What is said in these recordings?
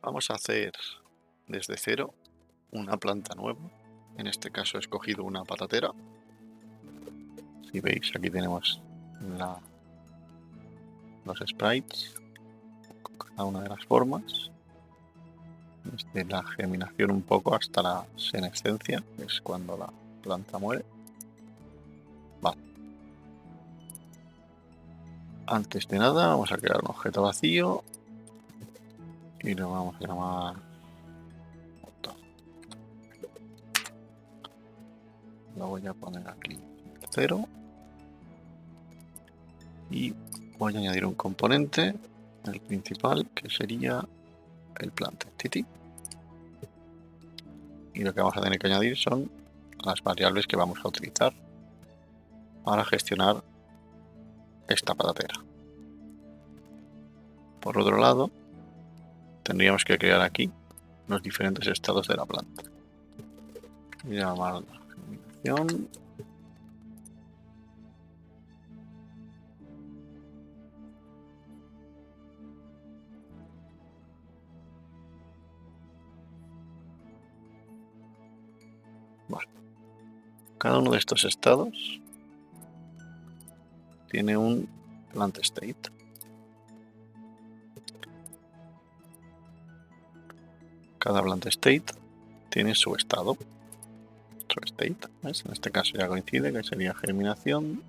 Vamos a hacer desde cero una planta nueva. En este caso he escogido una patatera. Si veis, aquí tenemos los sprites, cada una de las formas, desde la germinación un poco hasta la senescencia, que es cuando la planta muere. Vale. Antes de nada vamos a crear un objeto vacío y lo vamos a llamar motor. Lo voy a poner aquí 0 y voy a añadir un componente, el principal, que sería el plant entity, y lo que vamos a tener que añadir son las variables que vamos a utilizar para gestionar esta patatera. Por otro lado, tendríamos que crear aquí los diferentes estados de la planta. Voy a llamar la germinación. Vale. Cada uno de estos estados tiene un plant state. Cada plant state tiene su estado. Su state, ¿ves? En este caso ya coincide, que sería germinación.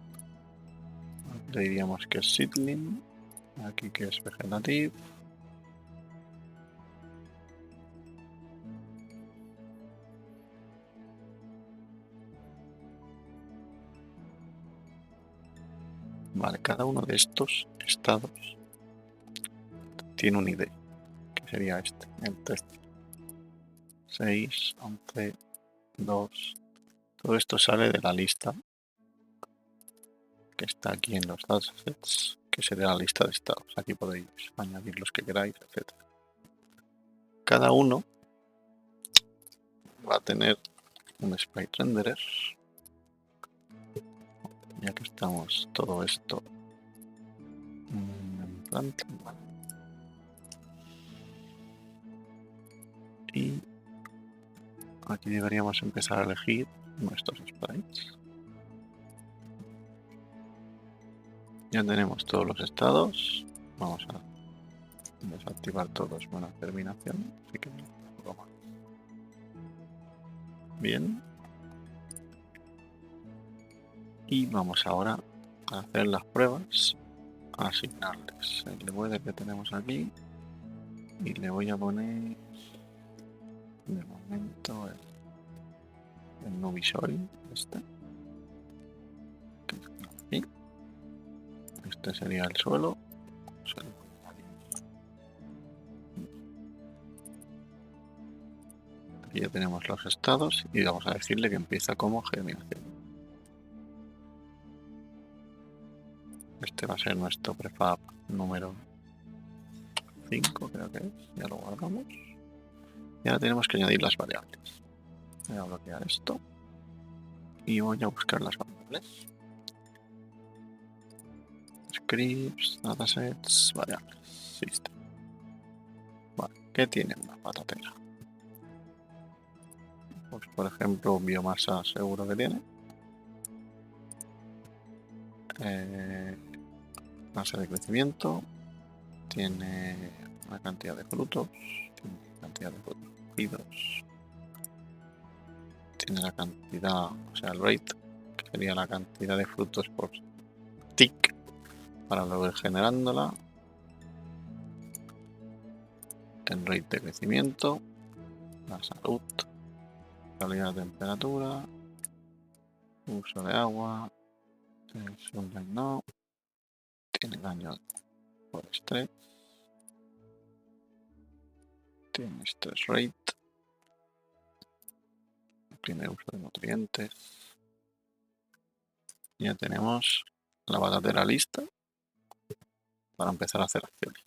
Le diríamos que es seedling. Aquí que es vegetative. Vale, cada uno de estos estados tiene un ID, que sería este, el 6, 11, 2. Todo esto sale de la lista que está aquí en los datasets, que sería la lista de estados. Aquí podéis añadir los que queráis, etc. Cada uno va a tener un sprite renderer. Ya que estamos todo esto en planta, vale. Y aquí deberíamos empezar a elegir nuestros sprites. Ya tenemos todos los estados. Vamos a desactivar todos buena terminación. Así que un poco más. Bien. Y vamos ahora a hacer las pruebas, a asignarles el weather que tenemos aquí. Y le voy a poner de momento el Nubisoil, este. Aquí. Este sería el suelo. Aquí ya tenemos los estados y vamos a decirle que empieza como germinación. Este va a ser nuestro prefab número 5, creo que es. Ya lo guardamos. Y ahora tenemos que añadir las variables. Voy a bloquear esto y voy a buscar las variables. Scripts, datasets, variables, system. Vale, ¿qué tiene una patatera? Pues por ejemplo, biomasa seguro que tiene. Masa de crecimiento. Tiene una cantidad de frutos. Tiene una cantidad de frutos cogidos. Tiene la cantidad, o sea, el rate, que sería la cantidad de frutos por tick, para luego ir generándola. El rate de crecimiento, la salud, calidad de temperatura, uso de agua, el sunlight no, tiene daño por estrés, tiene stress rate, el primer uso de nutrientes. Ya tenemos la patatera lista para empezar a hacer acciones.